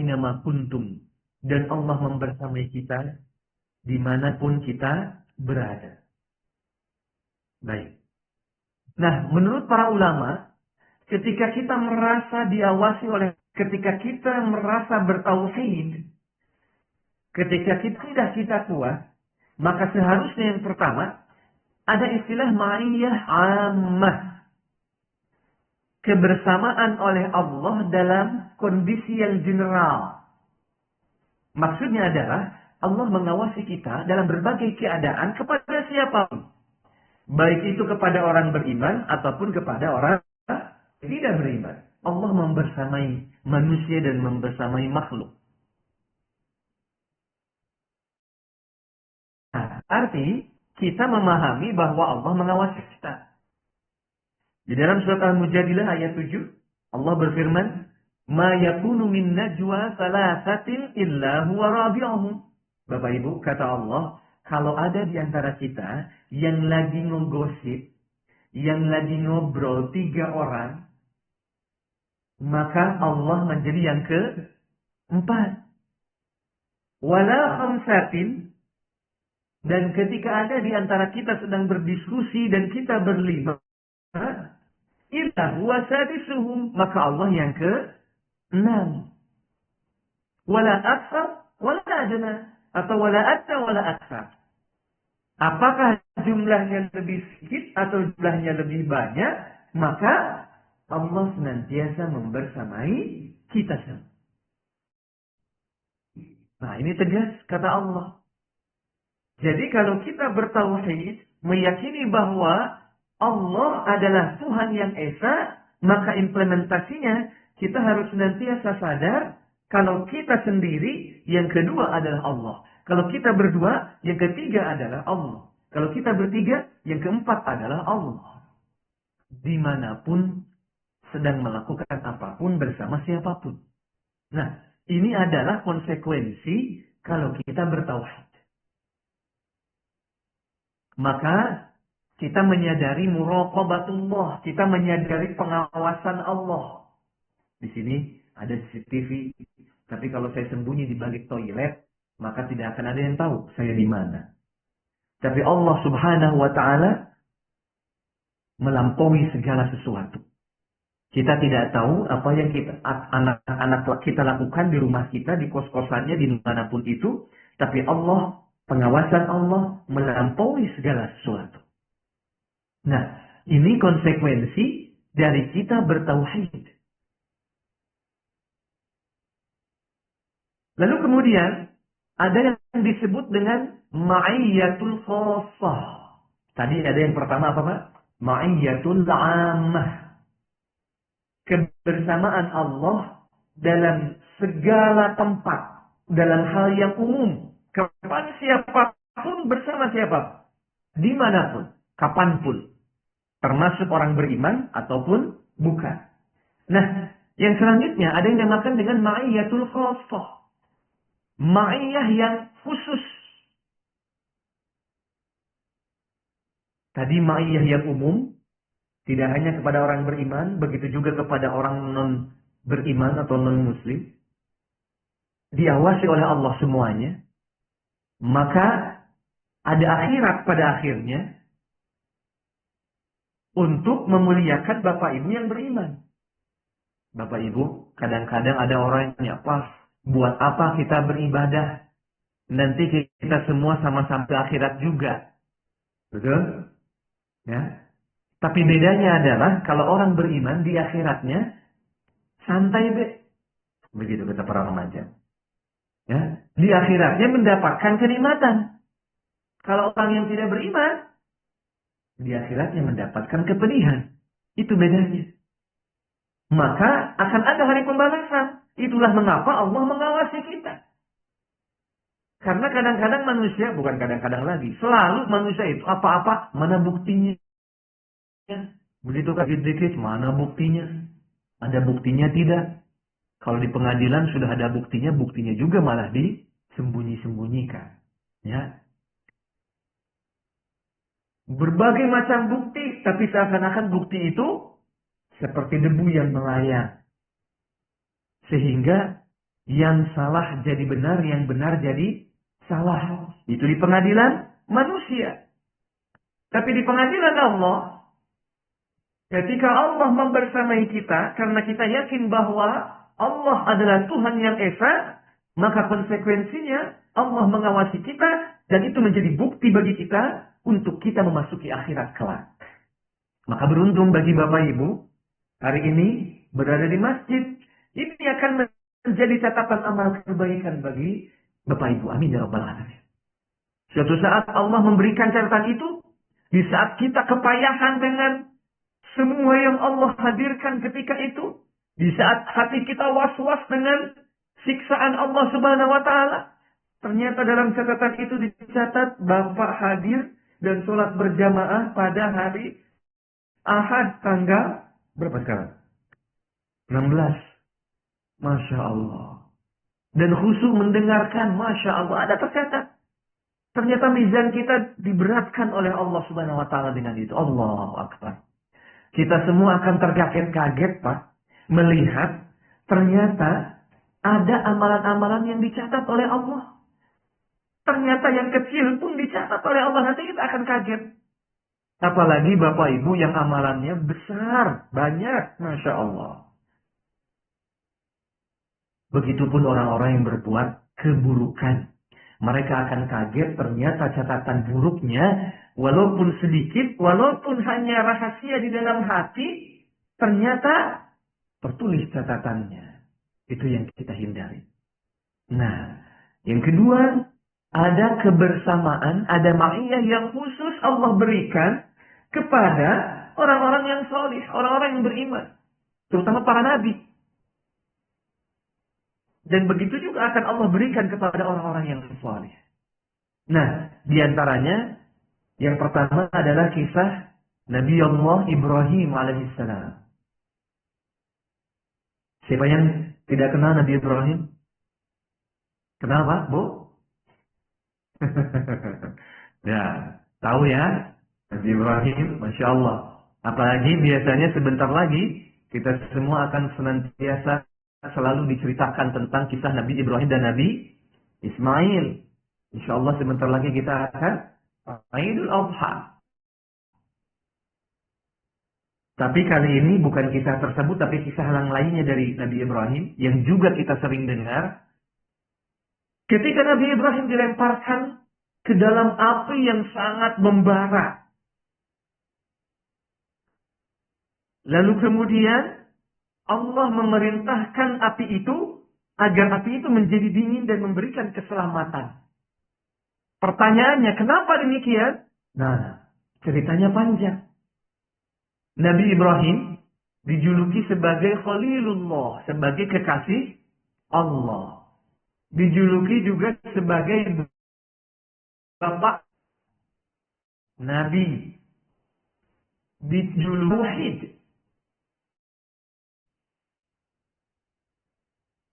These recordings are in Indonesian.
ainama kuntum. Dan Allah membersamai kita dimanapun kita berada. Baik. Nah, menurut para ulama, ketika kita merasa diawasi ketika kita merasa bertauhid, ketika kita kuat, maka seharusnya yang pertama, ada istilah ma'iyah ammah. Kebersamaan oleh Allah dalam kondisi yang general. Maksudnya adalah, Allah mengawasi kita dalam berbagai keadaan kepada siapapun. Baik itu kepada orang beriman ataupun kepada orang tidak beriman. Allah membersamai manusia dan membersamai makhluk. Nah, arti kita memahami bahwa Allah mengawasi kita. Di dalam surat Al-Mujadilah ayat 7, Allah berfirman, "Ma yakunu min najwa thalathatin illa huwa rabi'uhum." Bapak Ibu, kata Allah, kalau ada di antara kita yang lagi ngegosip, yang lagi ngobrol 3 orang, maka Allah menjadi yang keempat. Wala khamsatin, dan ketika ada di antara kita sedang berdiskusi dan kita berlima, illa huwa sadisuhum, maka Allah yang ke-6. Wala aktsar wala adna, atau wala adna wala aktsar. Apakah jumlahnya lebih sedikit atau jumlahnya lebih banyak, maka Allah senantiasa membersamai kita semua. Nah, ini tegas kata Allah. Jadi kalau kita bertauhid, meyakini bahwa Allah adalah Tuhan yang Esa, maka implementasinya kita harus senantiasa sadar kalau kita sendiri, yang kedua adalah Allah. Kalau kita berdua, yang ketiga adalah Allah. Kalau kita bertiga, yang keempat adalah Allah. Dimanapun sedang melakukan apapun bersama siapapun. Nah, ini adalah konsekuensi kalau kita bertauhid. Maka kita menyadari muraqabatullah, kita menyadari pengawasan Allah. Di sini ada CCTV, tapi kalau saya sembunyi di balik toilet, maka tidak akan ada yang tahu saya di mana. Tapi Allah Subhanahu wa taala melampaui segala sesuatu. Kita tidak tahu apa yang anak-anak kita lakukan di rumah kita, di kos-kosannya, di manapun itu, tapi Allah, pengawasan Allah melampaui segala sesuatu. Nah, ini konsekuensi dari kita bertauhid. Lalu kemudian ada yang disebut dengan ma'iyyatul khassah. Tadi ada yang pertama apa, Pak? Ma'iyyatul 'ammah. Kebersamaan Allah dalam segala tempat, dalam hal yang umum, kepada siapapun, bersama siapapun, dimanapun, kapanpun, termasuk orang beriman ataupun bukan. Nah, yang selanjutnya ada yang dinamakan dengan ma'iyyatul khassah. Ma'iyah yang khusus. Tadi ma'iyah yang umum, tidak hanya kepada orang beriman, begitu juga kepada orang non-beriman atau non-muslim. Diawasi oleh Allah semuanya. Maka ada akhirat pada akhirnya untuk memuliakan Bapak Ibu yang beriman. Bapak Ibu, kadang-kadang ada orang yang buat apa kita beribadah? Nanti kita semua sama-sama ke akhirat juga. Betul? Ya. Tapi bedanya adalah kalau orang beriman di akhiratnya santai begitu kata para remaja. Ya, di akhiratnya mendapatkan kenikmatan. Kalau orang yang tidak beriman di akhiratnya mendapatkan kepedihan. Itu bedanya. Maka akan ada hari pembalasan. Itulah mengapa Allah mengawasi kita. Karena kadang-kadang manusia, bukan kadang-kadang lagi, selalu manusia itu apa-apa mana buktinya. Begitu dikit, mana buktinya? Ada buktinya tidak? Kalau di pengadilan sudah ada buktinya, buktinya juga malah disembunyi-sembunyikan. Ya. Berbagai macam bukti, tapi seakan-akan bukti itu seperti debu yang melayang. Sehingga Yang salah jadi benar, yang benar jadi salah. Itu di pengadilan manusia. Tapi di pengadilan Allah, ketika Allah membersamai kita, karena kita yakin bahwa Allah adalah Tuhan yang Esa, maka konsekuensinya Allah mengawasi kita, dan itu menjadi bukti bagi kita untuk kita memasuki akhirat kelak. Maka beruntung bagi Bapak Ibu, hari ini berada di masjid. Ini akan menjadi catatan amal kebaikan bagi Bapak Ibu. Amin ya rabbal alamin. Suatu saat Allah memberikan catatan itu, di saat kita kepayahan dengan semua yang Allah hadirkan ketika itu, di saat hati kita was-was dengan siksaan Allah Subhanahu wa taala, ternyata dalam catatan itu dicatat Bapak hadir dan sholat berjamaah pada hari Ahad tanggal berapa sekarang? 16. Masya Allah. Dan khusyuk mendengarkan, Masya Allah, ada tercatat. Ternyata mizan kita diberatkan oleh Allah Subhanahu wa taala dengan itu. Allahu Akbar. Kita semua akan terkaget-kaget, Pak, melihat ternyata ada amalan-amalan yang dicatat oleh Allah. Ternyata yang kecil pun dicatat oleh Allah. Nanti kita akan kaget. Apalagi Bapak Ibu yang amalannya besar, banyak, Masya Allah. Begitupun orang-orang yang berbuat keburukan. Mereka akan kaget ternyata catatan buruknya, walaupun sedikit, walaupun hanya rahasia di dalam hati, ternyata tertulis catatannya. Itu yang kita hindari. Nah, yang kedua, ada kebersamaan, ada ma'iyah yang khusus Allah berikan kepada orang-orang yang solih, orang-orang yang beriman. Terutama para nabi. Dan begitu juga akan Allah berikan kepada orang-orang yang solih. Nah, diantaranya, yang pertama adalah kisah Nabi Allah Ibrahim alaihissalam. Siapa yang tidak kenal Nabi Ibrahim? Kenal Pak, Bu? Ya, tahu ya, Nabi Ibrahim, Masya Allah. Apalagi biasanya sebentar lagi, kita semua akan senantiasa selalu diceritakan tentang kisah Nabi Ibrahim dan Nabi Ismail. Insya Allah sebentar lagi kita akan Idul Adha. Tapi kali ini bukan kisah tersebut, tapi kisah yang lainnya dari Nabi Ibrahim yang juga kita sering dengar. Ketika Nabi Ibrahim dilemparkan ke dalam api yang sangat membara. Lalu kemudian Allah memerintahkan api itu agar api itu menjadi dingin dan memberikan keselamatan. Pertanyaannya, kenapa demikian? Nah, ceritanya panjang. Nabi Ibrahim dijuluki sebagai Khalilullah, sebagai kekasih Allah. Dijuluki juga sebagai bapak Nabi. Dijuluki.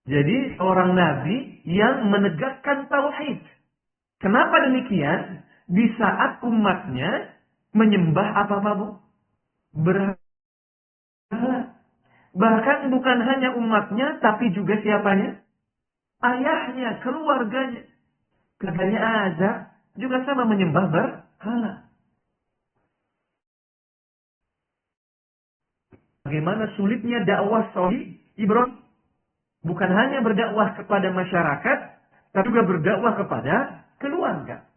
Jadi seorang nabi yang menegakkan tauhid. Kenapa demikian? Di saat umatnya menyembah apa-apa, Bu? Berhala. Bahkan bukan hanya umatnya, tapi juga siapanya? Ayahnya, keluarganya. Keluarganya Azar juga sama menyembah berhala. Bagaimana sulitnya dakwah Sahih Ibrahim? Bukan hanya berdakwah kepada masyarakat, tapi juga berdakwah kepada keluarga.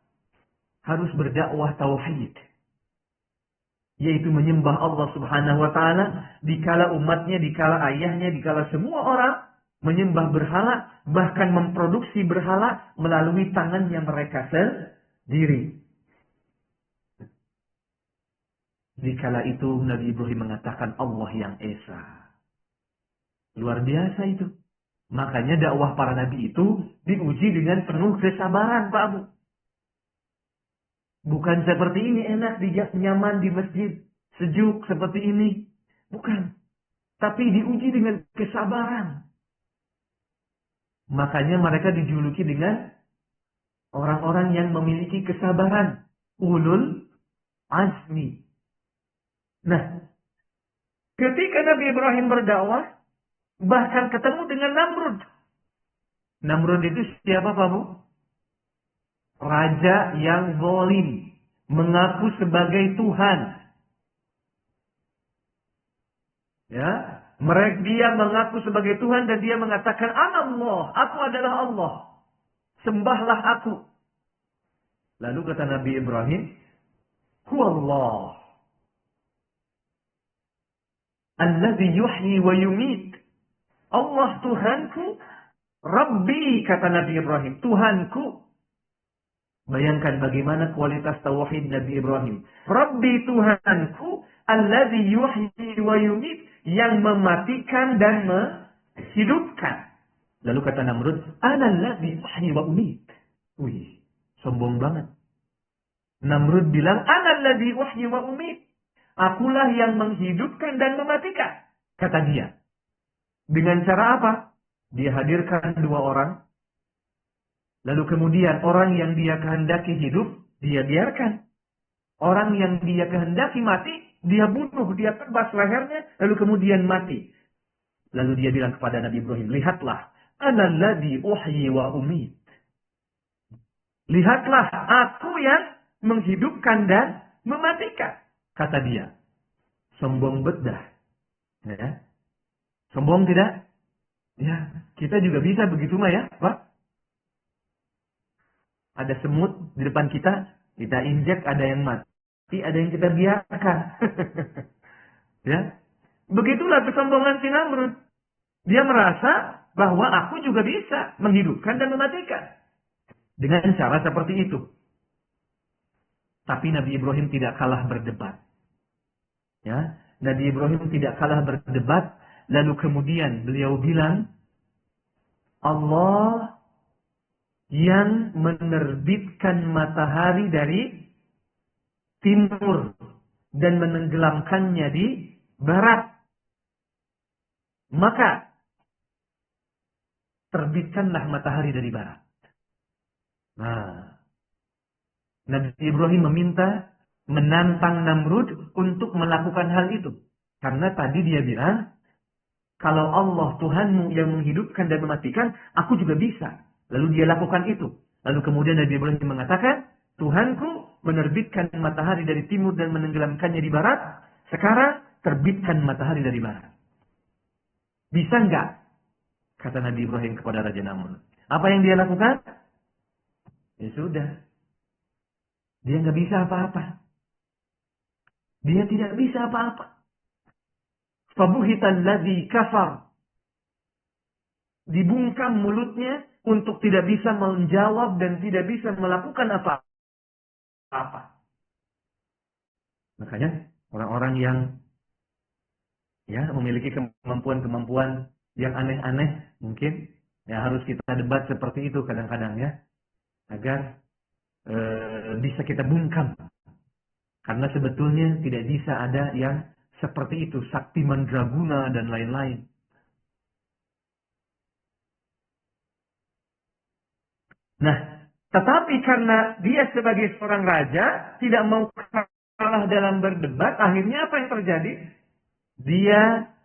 Harus berdakwah tauhid. Yaitu menyembah Allah Subhanahu wa taala dikala umatnya, dikala ayahnya, dikala semua orang menyembah berhala, bahkan memproduksi berhala melalui tangannya mereka sendiri. Dikala itu Nabi Ibrahim mengatakan Allah yang Esa. Luar biasa itu. Makanya dakwah para nabi itu diuji dengan penuh kesabaran, Pak Abu. Bukan seperti ini enak, nyaman di masjid, sejuk seperti ini. Bukan. Tapi diuji dengan kesabaran. Makanya mereka dijuluki dengan orang-orang yang memiliki kesabaran. Ulul azmi. Nah, ketika Nabi Ibrahim berdakwah, bahkan ketemu dengan Namrud. Namrud itu siapa, Pak Bu? Raja yang zalim, mengaku sebagai Tuhan. Ya, dia mengaku sebagai Tuhan dan dia mengatakan, Allah, aku adalah Allah. Sembahlah aku. Lalu kata Nabi Ibrahim, Huwallah alladzi yuhyi wa yumit. Allah Tuhanku, Rabbi, kata Nabi Ibrahim, Tuhanku. Bayangkan bagaimana kualitas tauhid Nabi Ibrahim. Rabbi, Tuhanku, alladzi yuhyi wa yumit, yang mematikan dan menghidupkan. Lalu kata Namrud, ana alladzi uhyi wa umit. Wih, sombong banget. Namrud bilang, ana alladzi uhyi wa umit. Akulah yang menghidupkan dan mematikan, kata dia. Dengan cara apa? Dia hadirkan dua orang. Lalu kemudian orang yang dia kehendaki hidup, dia biarkan. Orang yang dia kehendaki mati, dia bunuh, dia tebas lehernya, lalu kemudian mati. Lalu dia bilang kepada Nabi Ibrahim, lihatlah, ana alladzi uhyi wa umit. Lihatlah, aku yang menghidupkan dan mematikan, kata dia. Sombong bedah. Ya. Sombong tidak? Ya, kita juga bisa begitu mah ya, Pak. Ada semut di depan kita injek, ada yang mati, ada yang kita biarkan. Ya. Begitulah kesombongan si Namrud. Dia merasa bahwa aku juga bisa menghidupkan dan mematikan. Dengan cara seperti itu. Tapi Nabi Ibrahim tidak kalah berdebat. Ya, Nabi Ibrahim tidak kalah berdebat, lalu kemudian beliau bilang, Allah yang menerbitkan matahari dari timur dan menenggelamkannya di barat. Maka terbitkanlah matahari dari barat. Nah, Nabi Ibrahim meminta, menantang Namrud untuk melakukan hal itu. Karena tadi dia bilang, kalau Allah Tuhanmu yang menghidupkan dan mematikan, aku juga bisa. Lalu dia lakukan itu. Lalu kemudian Nabi Ibrahim mengatakan, Tuhanku menerbitkan matahari dari timur dan menenggelamkannya di barat. Sekarang terbitkan matahari dari barat. Bisa enggak? Kata Nabi Ibrahim kepada Raja Namrud. Apa yang dia lakukan? Ya sudah. Dia nggak bisa apa-apa. Dia tidak bisa apa-apa. Fabuhital ladzi kafar. Dibungkam mulutnya untuk tidak bisa menjawab dan tidak bisa melakukan apa-apa. Makanya orang-orang yang memiliki kemampuan-kemampuan yang aneh-aneh mungkin harus kita debat seperti itu kadang-kadang ya, agar bisa kita bungkam. Karena sebetulnya tidak bisa ada yang seperti itu, sakti mandraguna dan lain-lain. Nah, tetapi karena dia sebagai seorang raja tidak mau kalah dalam berdebat, akhirnya apa yang terjadi? Dia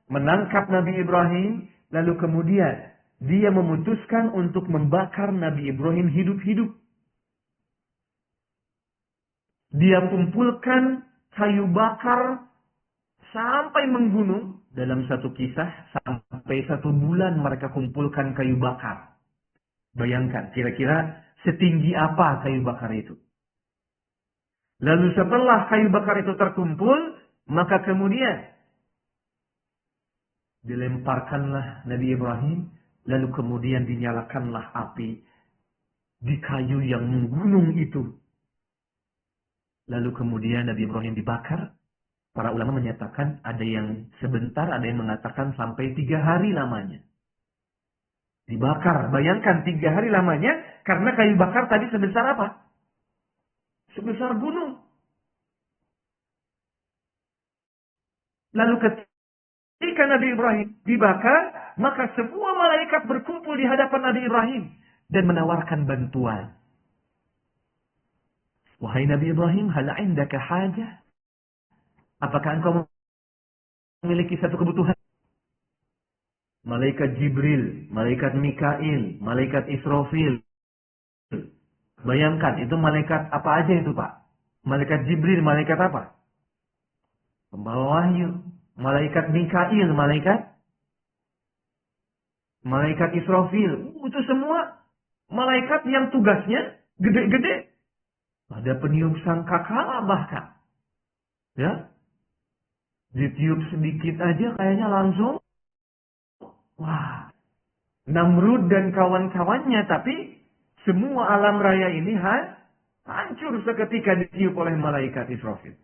menangkap Nabi Ibrahim, lalu kemudian dia memutuskan untuk membakar Nabi Ibrahim hidup-hidup. Dia kumpulkan kayu bakar sampai menggunung. Dalam satu kisah, sampai 1 bulan mereka kumpulkan kayu bakar. Bayangkan, kira-kira setinggi apa kayu bakar itu. Lalu setelah kayu bakar itu terkumpul, maka kemudian dilemparkanlah Nabi Ibrahim, lalu kemudian dinyalakanlah api di kayu yang menggunung itu. Lalu kemudian Nabi Ibrahim dibakar. Para ulama menyatakan ada yang sebentar, ada yang mengatakan sampai 3 hari lamanya. Dibakar. Bayangkan 3 hari lamanya karena kayu bakar tadi sebesar apa? Sebesar gunung. Lalu ketika Nabi Ibrahim dibakar, maka semua malaikat berkumpul di hadapan Nabi Ibrahim dan menawarkan bantuan. Wahai Nabi Ibrahim, hal indaka hajah? Apakah engkau memiliki satu kebutuhan? malaikat Jibril, malaikat Mikail, malaikat Israfil. Bayangkan, itu malaikat apa aja itu, Pak? Malaikat Jibril, malaikat apa? Pembawa wahyu. Malaikat Mikail, malaikat Israfil. Itu semua malaikat yang tugasnya gede-gede. Ada peniup sangkakala bahkan. Ya. Ditiup sedikit aja kayaknya langsung. Wah. Namrud dan kawan-kawannya. Tapi semua alam raya ini hancur seketika ditiup oleh malaikat Israfil.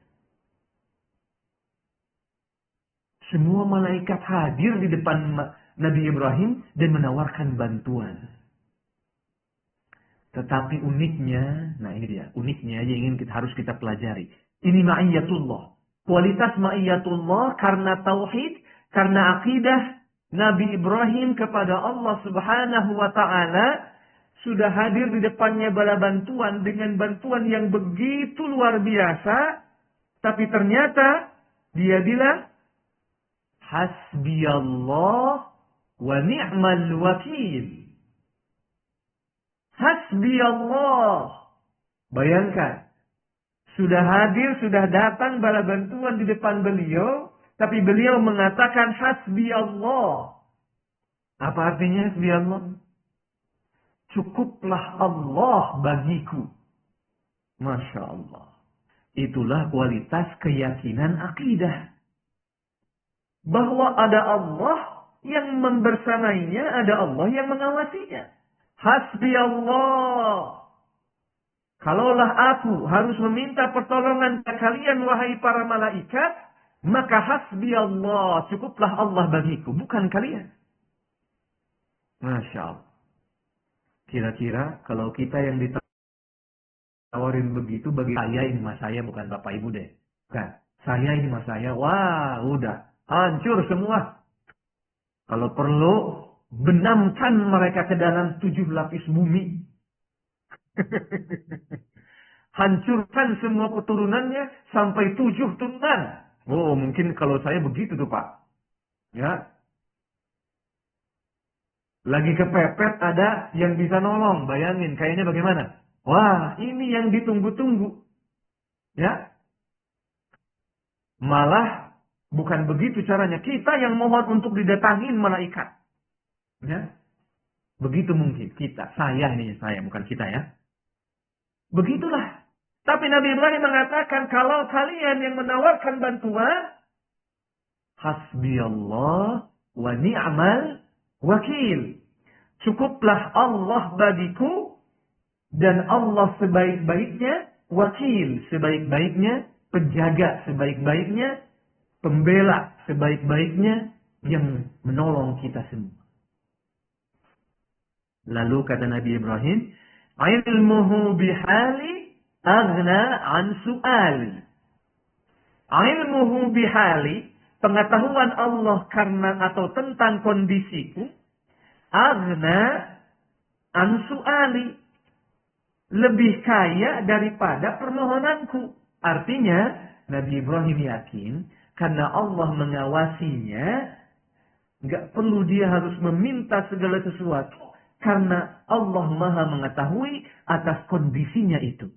Semua malaikat hadir di depan Nabi Ibrahim dan menawarkan bantuan. Tetapi uniknya, nah ini dia, uniknya yang harus kita pelajari. Ini ma'iyatullah. Kualitas ma'iyatullah karena tauhid, karena akidah Nabi Ibrahim kepada Allah Subhanahu wa Ta'ala sudah hadir di depannya bala bantuan dengan bantuan yang begitu luar biasa. Tapi ternyata dia bilang, Hasbiyallah wa ni'mal wakil. Hasbiyallah. Bayangkan. Sudah hadir, sudah datang bala bantuan di depan beliau. Tapi beliau mengatakan Hasbiyallah. Apa artinya Hasbiyallah? Cukuplah Allah bagiku. Masya Allah. Itulah kualitas keyakinan akidah. Bahwa ada Allah yang membersamainya, ada Allah yang mengawasinya. Hasbi Allah. Kalaulah aku harus meminta pertolongan ke kalian, wahai para malaikat, maka hasbi Allah. Cukuplah Allah bagiku, bukan kalian. Masya Allah. Kira-kira kalau kita yang ditawarin begitu, bagi saya ini mas saya, bukan Bapak Ibu deh. Bukan. Saya ini mas saya, wah udah. Hancur semua. Kalau perlu, benamkan mereka ke dalam 7 lapis bumi. Hancurkan semua keturunannya sampai 7 turunan. Oh, mungkin kalau saya begitu tuh Pak. Ya. Lagi kepepet ada yang bisa nolong. Bayangin, kayaknya bagaimana? Wah, ini yang ditunggu-tunggu. Ya. Malah bukan begitu caranya. Kita yang mohon untuk didatangin malaikat. Ya. Begitu mungkin kita. Saya ini, saya bukan kita ya. Begitulah. Tapi Nabi Ibrahim mengatakan kalau kalian yang menawarkan bantuan, hasbiyallah wa ni'mal wakil. Cukuplah Allah bagiku dan Allah sebaik-baiknya wakil, sebaik-baiknya penjaga, sebaik-baiknya pembela, sebaik-baiknya yang menolong kita semua. Lalu kata Nabi Ibrahim, ilmuhu bihali aghna an su'ali. Ilmuhu bihali, pengetahuan Allah karena atau tentang kondisiku, aghna an su'ali, lebih kaya daripada permohonanku. Artinya, Nabi Ibrahim yakin, karena Allah mengawasinya, nggak perlu dia harus meminta segala sesuatu. Karena Allah maha mengetahui atas kondisinya itu.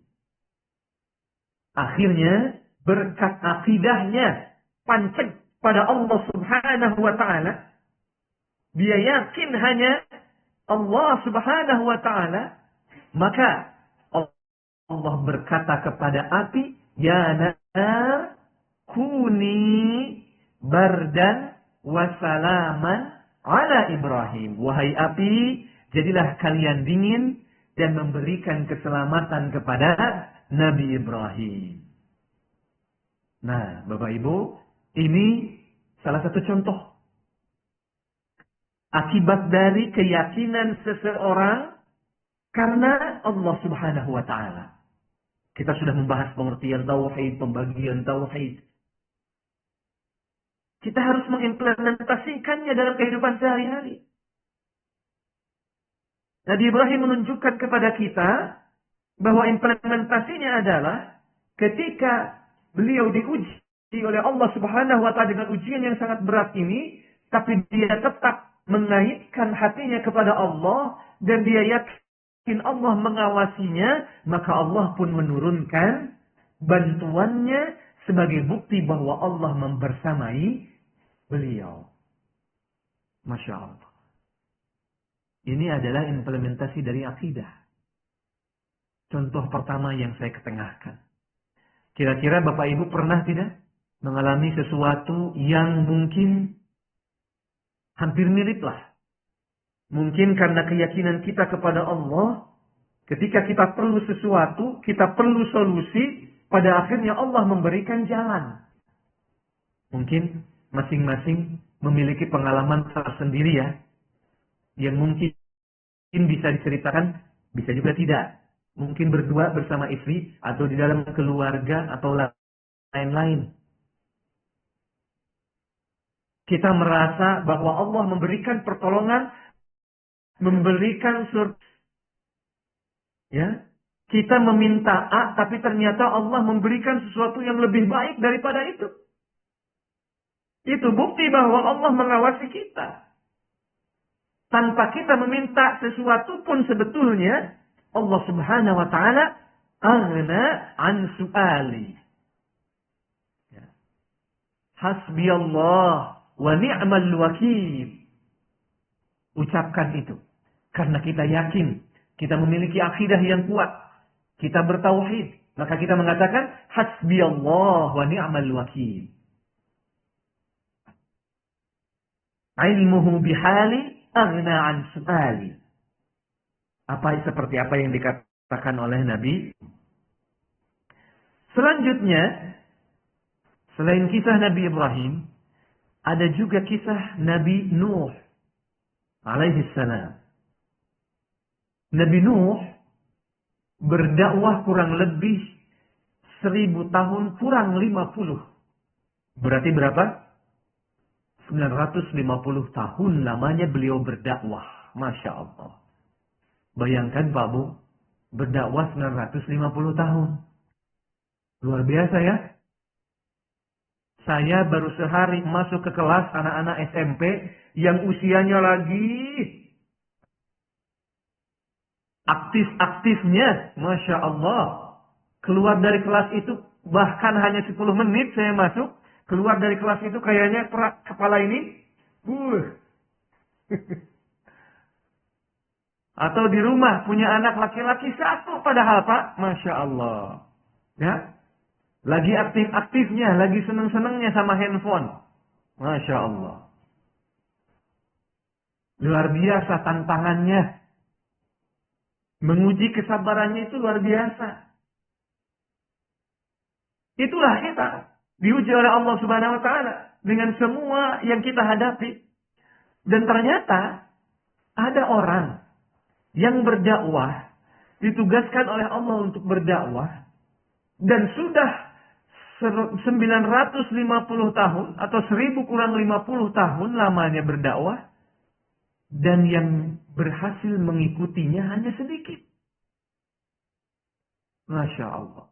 Akhirnya berkat akidahnya pancet pada Allah Subhanahu wa ta'ala. Dia yakin hanya Allah Subhanahu wa ta'ala. Maka Allah berkata kepada api, Ya nar kuni bardan wa salaman ala Ibrahim. Wahai api, jadilah kalian dingin dan memberikan keselamatan kepada Nabi Ibrahim. Nah, Bapak Ibu, ini salah satu contoh. Akibat dari keyakinan seseorang karena Allah Subhanahu wa ta'ala. Kita sudah membahas pengertian tauhid, pembagian tauhid. Kita harus mengimplementasikannya dalam kehidupan sehari-hari. Nabi Ibrahim menunjukkan kepada kita bahwa implementasinya adalah ketika beliau diuji oleh Allah Subhanahu wa ta'ala dengan ujian yang sangat berat ini, tapi dia tetap mengaitkan hatinya kepada Allah dan dia yakin Allah mengawasinya, maka Allah pun menurunkan bantuannya sebagai bukti bahwa Allah membersamai beliau. Masya Allah. Ini adalah implementasi dari akidah. Contoh pertama yang saya ketengahkan. Kira-kira Bapak Ibu pernah tidak mengalami sesuatu yang mungkin hampir mirip lah. Mungkin karena keyakinan kita kepada Allah, ketika kita perlu sesuatu, kita perlu solusi, pada akhirnya Allah memberikan jalan. Mungkin masing-masing memiliki pengalaman tersendiri ya, yang mungkin bisa diceritakan, bisa juga tidak. Mungkin berdua bersama istri, atau di dalam keluarga, atau lain-lain. Kita merasa bahwa Allah memberikan pertolongan, memberikan surga. Ya, kita meminta A, tapi ternyata Allah memberikan sesuatu yang lebih baik daripada itu. Itu bukti bahwa Allah mengawasi kita. Tanpa kita meminta sesuatu pun sebetulnya Allah Subhanahu wa taala aghna an su'ali. Ya. Hasbiyallah wa ni'mal wakil. Ucapkan itu. Karena kita yakin, kita memiliki akidah yang kuat, kita bertauhid, maka kita mengatakan hasbiyallah wa ni'mal wakil. Ilmuhu bihali aghna an su'ali. Seperti apa yang dikatakan oleh Nabi. Selanjutnya, selain kisah Nabi Ibrahim, ada juga kisah Nabi Nuh alaihi salam. Nabi Nuh berdakwah kurang lebih 1000 tahun kurang 50. Berarti berapa? 950 tahun lamanya beliau berdakwah. Masya Allah. Bayangkan Pak Bu, berdakwah 950 tahun. Luar biasa ya. Saya baru sehari masuk ke kelas anak-anak SMP yang usianya lagi aktif-aktifnya. Masya Allah. Keluar dari kelas itu bahkan hanya 10 menit saya masuk. Keluar dari kelas itu kayaknya kepala ini. Atau di rumah punya anak laki-laki satu padahal Pak. Masya Allah. Ya. Lagi aktif-aktifnya, lagi seneng-senengnya sama handphone. Masya Allah. Luar biasa tantangannya. Menguji kesabarannya itu luar biasa. Itulah kita. Diuji oleh Allah Subhanahu wa taala dengan semua yang kita hadapi. Dan ternyata ada orang yang berdakwah, ditugaskan oleh Allah untuk berdakwah, dan sudah 950 tahun atau 1000 kurang 50 tahun lamanya berdakwah, dan yang berhasil mengikutinya hanya sedikit. Masya Allah.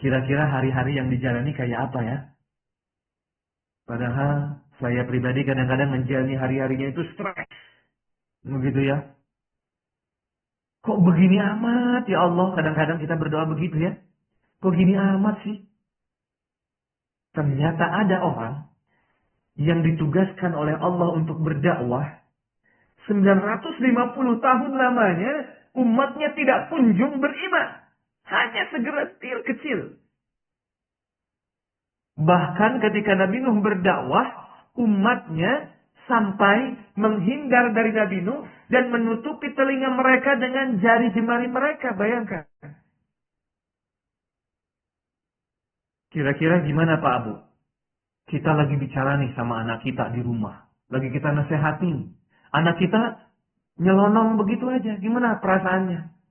Kira-kira hari-hari yang dijalani kayak apa ya? Padahal saya pribadi kadang-kadang menjalani hari-harinya itu stres. Begitu ya. Kok begini amat ya Allah? Kadang-kadang kita berdoa begitu ya. Kok gini amat sih? Ternyata ada orang yang ditugaskan oleh Allah untuk berdakwah. 950 tahun lamanya umatnya tidak kunjung beriman. Hanya segelintir kecil. Bahkan ketika Nabi Nuh berdakwah, umatnya sampai menghindar dari Nabi Nuh dan menutupi telinga mereka dengan jari jemari mereka. Bayangkan. Kira-kira gimana Pak Abu? Kita lagi bicara nih sama anak kita di rumah. Lagi kita nasehatin. Anak kita nyelonong begitu aja. Gimana perasaannya?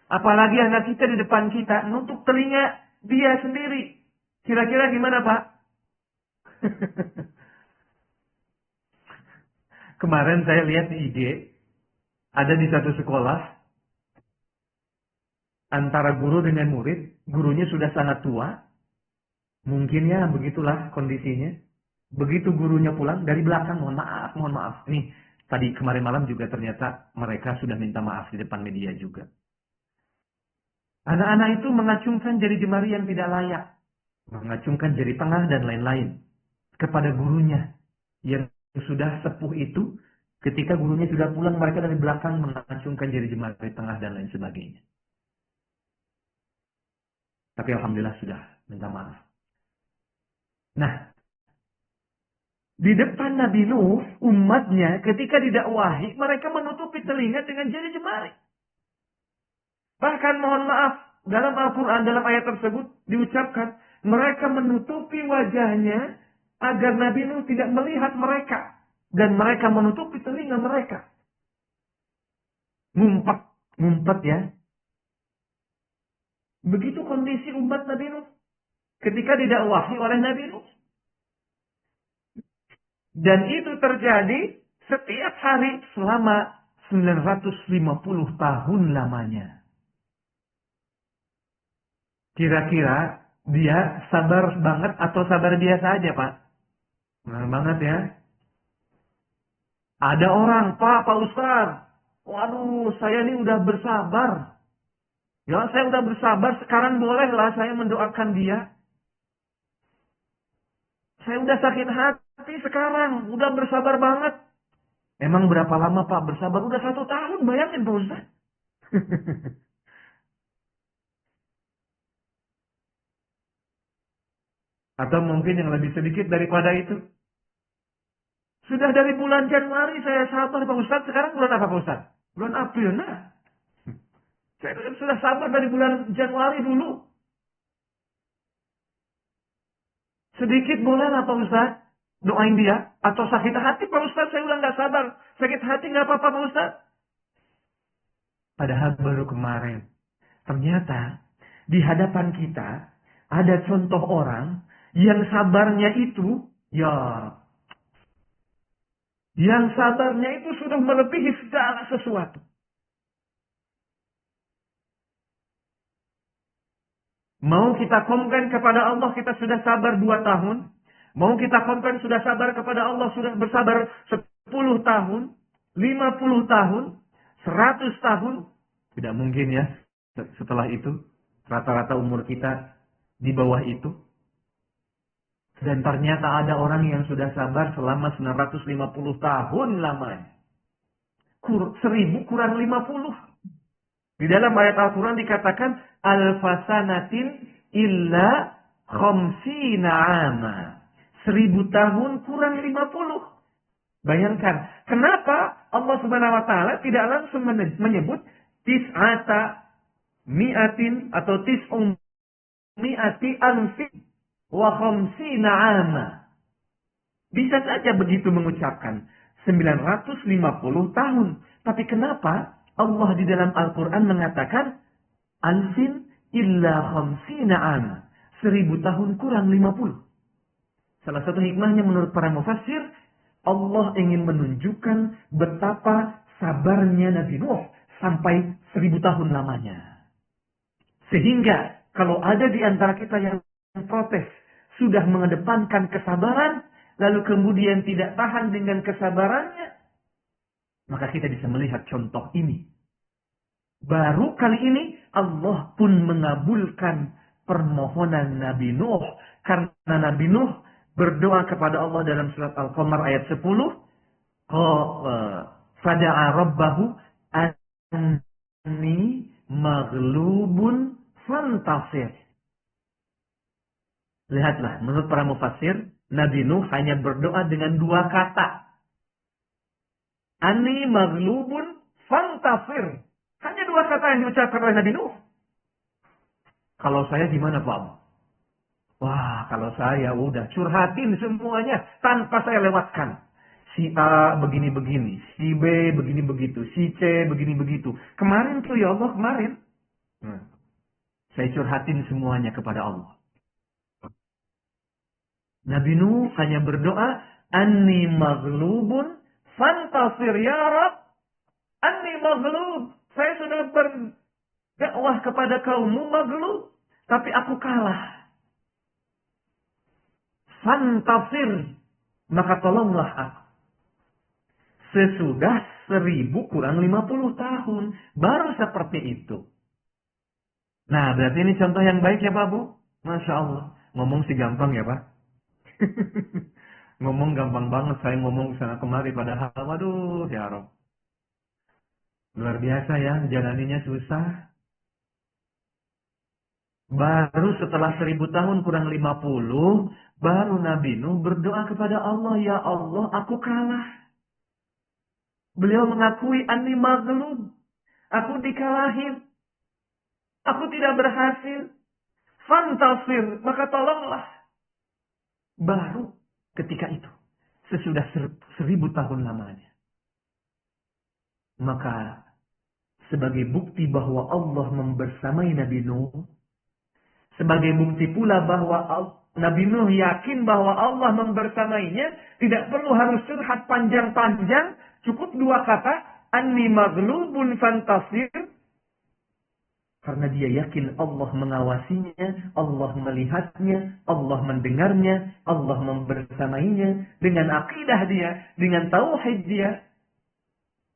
Apalagi anak kita di depan kita nutup telinga dia sendiri. Kira-kira gimana Pak? Kemarin saya lihat di IG, ada di satu sekolah, antara guru dengan murid, gurunya sudah sangat tua. Mungkin ya begitulah kondisinya. Begitu gurunya pulang dari belakang, mohon maaf, mohon maaf. Nih, tadi kemarin malam juga ternyata mereka sudah minta maaf di depan media juga. Anak-anak itu mengacungkan jari jemari yang tidak layak. Mengacungkan jari tengah dan lain-lain. Kepada gurunya. Yang sudah sepuh itu, ketika gurunya sudah pulang, mereka dari belakang mengacungkan jari jemari tengah dan lain sebagainya. Tapi alhamdulillah sudah minta maaf. Nah, di depan Nabi Nuh, umatnya ketika didakwahi, mereka menutupi telinga dengan jari jemari. Bahkan mohon maaf, dalam Al-Quran, dalam ayat tersebut diucapkan, mereka menutupi wajahnya agar Nabi Nuh tidak melihat mereka. Dan mereka menutupi telinga mereka. Ngumpet, ngumpet ya. Begitu kondisi umat Nabi Nuh ketika didakwahi oleh Nabi Nuh. Dan itu terjadi setiap hari selama 950 tahun lamanya. Kira-kira dia sabar banget atau sabar biasa aja, Pak? Benar banget ya. Ada orang, Pak Ustaz. Waduh, saya ini udah bersabar. Ya, saya udah bersabar. Sekarang bolehlah saya mendoakan dia. Saya udah sakit hati sekarang. Udah bersabar banget. Emang berapa lama Pak bersabar? Udah 1 tahun, bayangin Pak Ustaz. Atau mungkin yang lebih sedikit daripada itu. Sudah dari bulan Januari saya sabar Pak Ustaz. Sekarang bulan apa Pak Ustaz? Bulan April. Nah, saya sudah sabar dari bulan Januari dulu. Sedikit boleh lah Pak Ustaz. Doain dia. Atau sakit hati Pak Ustaz. Saya udah nggak sabar. Sakit hati nggak apa-apa Pak Ustaz. Padahal baru kemarin. Ternyata di hadapan kita ada contoh orang yang sabarnya itu, ya, yang sabarnya itu sudah melebihi segala sesuatu. Mau kita komplain kepada Allah kita sudah sabar 2 tahun. Mau kita komplain sudah sabar kepada Allah sudah bersabar 10 tahun, 50 tahun, 100 tahun. Tidak mungkin ya setelah itu. Rata-rata umur kita di bawah itu. Dan ternyata ada orang yang sudah sabar selama 950 tahun lamanya. 1000 kurang 50. Di dalam ayat Al-Quran dikatakan, Al-fasanatin illa khamsina ama. 1000 tahun kurang 50. Bayangkan, kenapa Allah Subhanahu wa taala tidak langsung menyebut tis'ata mi'atin atau tis'um mi'ati alfin wa khamsina ama. Bisa saja begitu mengucapkan 950 tahun. Tapi kenapa Allah di dalam Al-Quran mengatakan alfin illa khamsina ama. 1000 tahun kurang 50. Salah satu hikmahnya menurut para mufassir, Allah ingin menunjukkan betapa sabarnya Nabi Nuh sampai 1000 tahun lamanya. Sehingga kalau ada di antara kita yang protes, sudah mengedepankan kesabaran, lalu kemudian tidak tahan dengan kesabarannya, maka kita bisa melihat contoh ini. Baru kali ini Allah pun mengabulkan permohonan Nabi Nuh. Karena Nabi Nuh berdoa kepada Allah dalam surat Al-Qamar ayat 10. Fada'a rabbahu anni maghlubun fantasir. Lihatlah, menurut para mufassir, Nabi Nuh hanya berdoa dengan 2 kata. Anni maghlubun fantasir. Hanya 2 kata yang diucapkan oleh Nabi Nuh. Kalau saya gimana Pak? Wah, kalau saya udah curhatin semuanya tanpa saya lewatkan. Si A begini-begini, si B begini-begitu, si C begini-begitu. Kemarin tuh ya Allah, kemarin. Saya curhatin semuanya kepada Allah. Nabi Nuh hanya berdoa, Anni maghlubun fantasir ya Rab. Anni maghlub. Saya sudah berdakwah kepada kaummu maghlub. Tapi aku kalah. Fantasir. maka tolonglah aku. Sesudah 1000 kurang 50 tahun. Baru seperti itu. Nah, berarti ini contoh yang baik ya Pak Bu? Masya Allah. Ngomong sih gampang ya Pak. Ngomong gampang banget. Saya ngomong sana kemari padahal, waduh ya Rob. Luar biasa ya, jalaninya susah. Baru setelah 1000 tahun kurang 50, baru Nabi Nuh berdoa kepada Allah, ya Allah, aku kalah. Beliau mengakui anni maghlub. Aku dikalahin. Aku tidak berhasil. Fantasir, maka tolonglah. Baru ketika itu, sesudah 1000 tahun lamanya. Maka sebagai bukti bahwa Allah membersamai Nabi Nuh, sebagai bukti pula bahwa Nabi Nuh yakin bahwa Allah membersamainya, tidak perlu harus curhat panjang-panjang, cukup 2 kata, anni maghlubun fantasir. Karena dia yakin Allah mengawasinya, Allah melihatnya, Allah mendengarnya, Allah membersamainya, dengan akidah dia, dengan tauhid dia.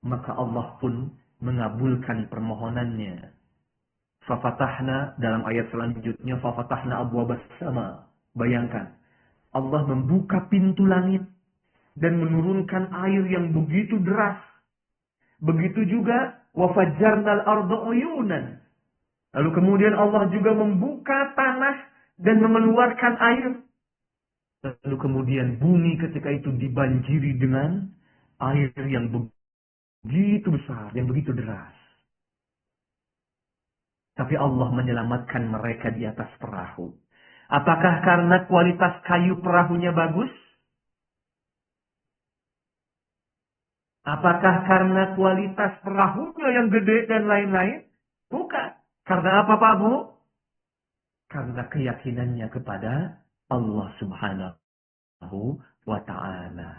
Maka Allah pun mengabulkan permohonannya. Fafatahna, dalam ayat selanjutnya, fafatahna abwabas sama. Bayangkan, Allah membuka pintu langit dan menurunkan air yang begitu deras. Begitu juga wafajjarnal arda uyunan. Lalu kemudian Allah juga membuka tanah dan mengeluarkan air. Lalu kemudian bumi ketika itu dibanjiri dengan air yang begitu besar, yang begitu deras. Tapi Allah menyelamatkan mereka di atas perahu. Apakah karena kualitas kayu perahunya bagus? Apakah karena kualitas perahunya yang gede dan lain-lain? Bukan. Karena apa Pak Bu? Karena keyakinannya kepada Allah Subhanahu wa Ta'ala.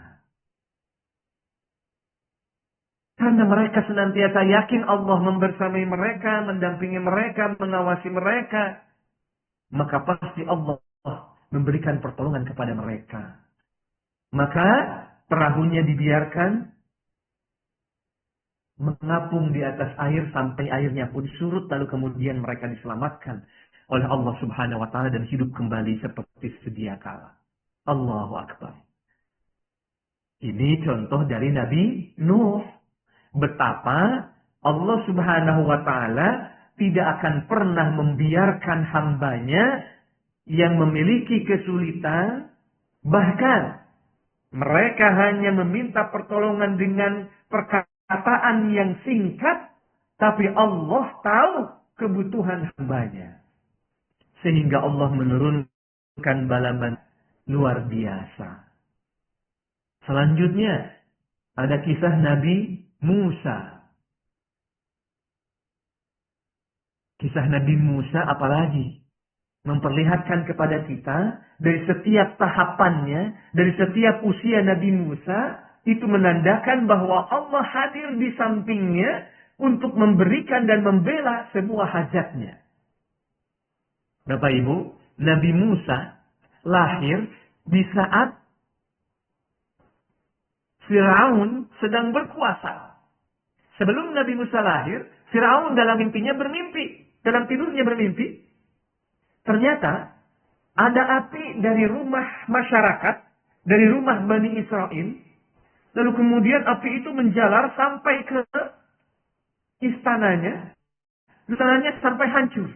Karena mereka senantiasa yakin Allah membersamai mereka, mendampingi mereka, mengawasi mereka. Maka pasti Allah memberikan pertolongan kepada mereka. Maka perahunya dibiarkan mengapung di atas air sampai airnya pun surut, lalu kemudian mereka diselamatkan oleh Allah Subhanahu wa Ta'ala dan hidup kembali seperti sedia kala. Allahu Akbar. Ini contoh dari Nabi Nuh. Betapa Allah Subhanahu wa Ta'ala tidak akan pernah membiarkan hambanya yang memiliki kesulitan, bahkan mereka hanya meminta pertolongan dengan perkataan yang singkat, tapi Allah tahu kebutuhan hambanya. Sehingga Allah menurunkan balaban luar biasa. Selanjutnya, ada kisah Nabi Musa. Kisah Nabi Musa apalagi? Memperlihatkan kepada kita dari setiap tahapannya, dari setiap usia Nabi Musa, itu menandakan bahwa Allah hadir di sampingnya untuk memberikan dan membela semua hajatnya. Bapak Ibu, Nabi Musa lahir di saat Firaun sedang berkuasa. Sebelum Nabi Musa lahir, Firaun dalam mimpinya bermimpi. Dalam tidurnya bermimpi. Ternyata ada api dari rumah masyarakat, dari rumah Bani Israel. Lalu kemudian api itu menjalar sampai ke istananya. Istananya sampai hancur.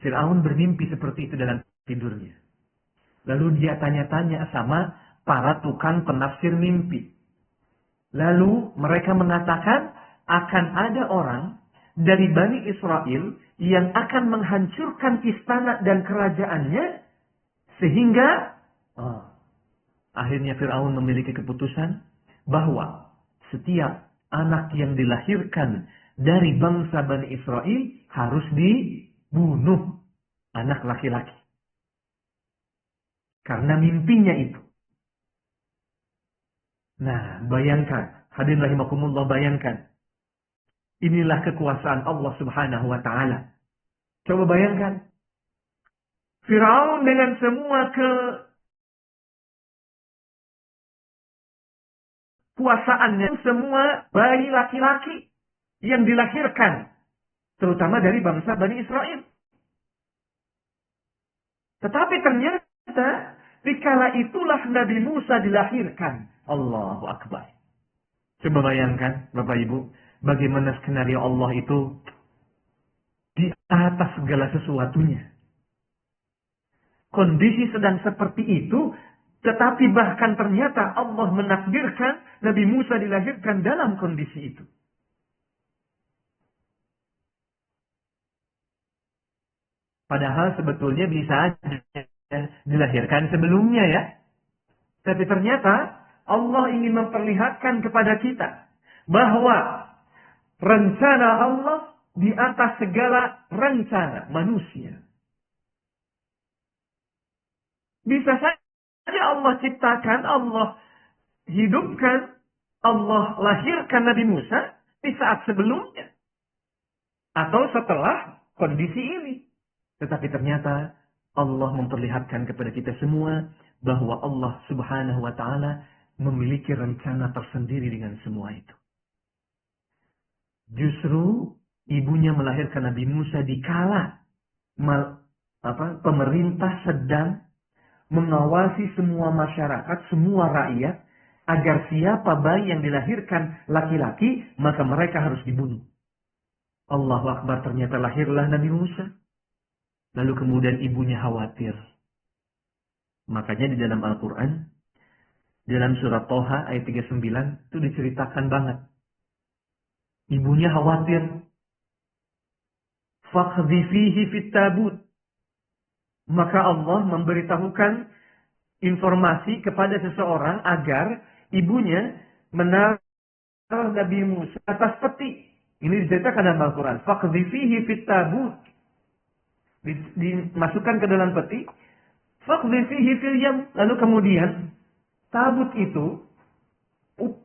Firaun bermimpi seperti itu dalam tidurnya. Lalu dia tanya-tanya sama para tukang penafsir mimpi. Lalu mereka mengatakan akan ada orang dari Bani Israel yang akan menghancurkan istana dan kerajaannya. Sehingga akhirnya Firaun memiliki keputusan bahwa setiap anak yang dilahirkan dari bangsa Bani Israel harus dibunuh, anak laki-laki. Karena mimpinya itu. Nah, bayangkan, hadirin rahimakumullah, bayangkan. Inilah kekuasaan Allah Subhanahu wa Ta'ala. Coba bayangkan. Firaun dengan semua kuasaannya semua bayi laki-laki yang dilahirkan, terutama dari bangsa Bani Israel. Tetapi ternyata dikala itulah Nabi Musa dilahirkan. Allahu Akbar. Coba bayangkan Bapak Ibu, bagaimana skenario Allah itu di atas segala sesuatunya. Kondisi sedang seperti itu, tetapi bahkan ternyata Allah menakdirkan Nabi Musa dilahirkan dalam kondisi itu. Padahal sebetulnya bisa aja dilahirkan sebelumnya ya. Tapi ternyata Allah ingin memperlihatkan kepada kita bahwa rencana Allah di atas segala rencana manusia. Bisa saja Allah ciptakan, Allah hidupkan, Allah lahirkan Nabi Musa di saat sebelumnya. Atau setelah kondisi ini. Tetapi ternyata Allah memperlihatkan kepada kita semua bahwa Allah Subhanahu wa Ta'ala memiliki rencana tersendiri dengan semua itu. Justru ibunya melahirkan Nabi Musa dikala pemerintah sedang mengawasi semua masyarakat, semua rakyat, agar siapa bayi yang dilahirkan laki-laki, maka mereka harus dibunuh. Allahu Akbar, ternyata lahirlah Nabi Musa. Lalu kemudian ibunya khawatir. Makanya di dalam Al-Quran, dalam surat Toha ayat 39, itu diceritakan banget. Ibunya khawatir. Fakhdhifihi fit tabut. Maka Allah memberitahukan informasi kepada seseorang agar ibunya menaruh Nabi Musa atas peti. Ini diceritakan dalam Al-Quran. Fakhdhifihi fit tabut. Dimasukkan ke dalam peti. Fakhdhifihi fil yam. Lalu kemudian tabut itu,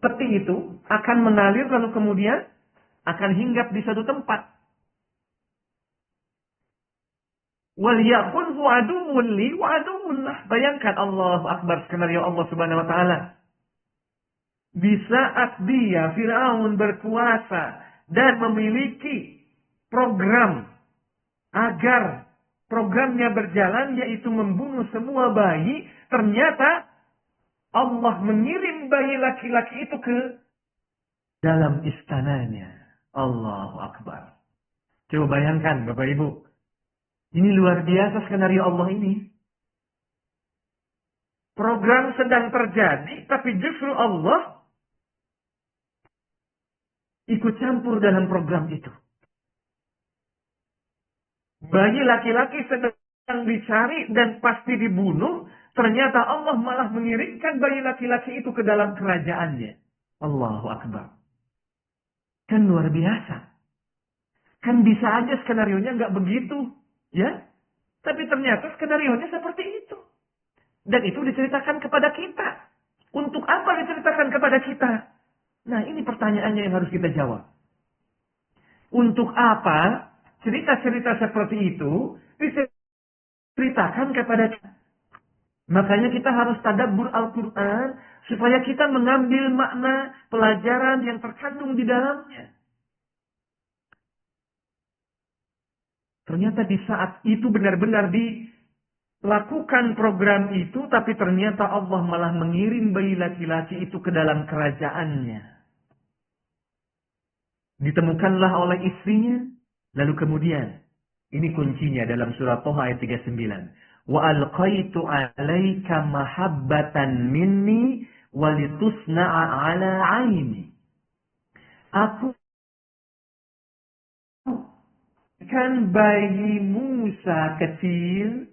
peti itu akan mengalir lalu kemudian akan hinggap di satu tempat. Wal yakun aduwwun li wa aduwwun lah. Bayangkan Allahu Akbar, skenario Allah Subhanahu wa Ta'ala. Di saat dia Firaun berkuasa dan memiliki program agar programnya berjalan, yaitu membunuh semua bayi, ternyata Allah mengirim bayi laki-laki itu ke dalam istananya. Allahu Akbar. Coba bayangkan Bapak Ibu. Ini luar biasa skenario Allah ini. Program sedang terjadi, tapi justru Allah ikut campur dalam program itu. Bayi laki-laki sedang dicari dan pasti dibunuh. Ternyata Allah malah mengirimkan bayi laki-laki itu ke dalam kerajaannya. Allahu Akbar. Kan luar biasa. Kan bisa aja skenarionya nggak begitu. Ya, tapi ternyata skenarionya seperti itu. Dan itu diceritakan kepada kita. Untuk apa diceritakan kepada kita? Nah, ini pertanyaannya yang harus kita jawab. Untuk apa cerita-cerita seperti itu diceritakan kepada kita? Makanya kita harus tadabbur Al-Quran supaya kita mengambil makna pelajaran yang terkandung di dalamnya. Ternyata di saat itu benar-benar dilakukan program itu, tapi ternyata Allah malah mengirim bayi laki-laki itu ke dalam kerajaannya. Ditemukanlah oleh istrinya, lalu kemudian, ini kuncinya dalam surat Toha ayat 39. Wa alqaitu 'alaika mahabbatan minni walitusna'a 'ala 'aini. Aku kan bayi Musa kecil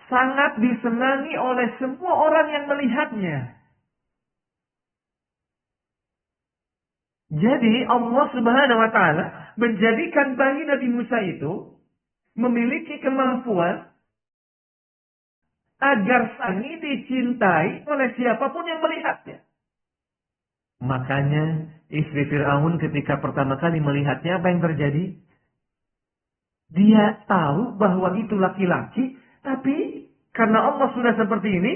sangat disenangi oleh semua orang yang melihatnya. Jadi Allah Subhanahu wa Ta'ala menjadikan bayi Nabi Musa itu memiliki kemampuan agar sang ini dicintai oleh siapapun yang melihatnya. Makanya istri Fir'aun ketika pertama kali melihatnya, apa yang terjadi? Dia tahu bahwa itu laki-laki, tapi karena Allah sudah seperti ini,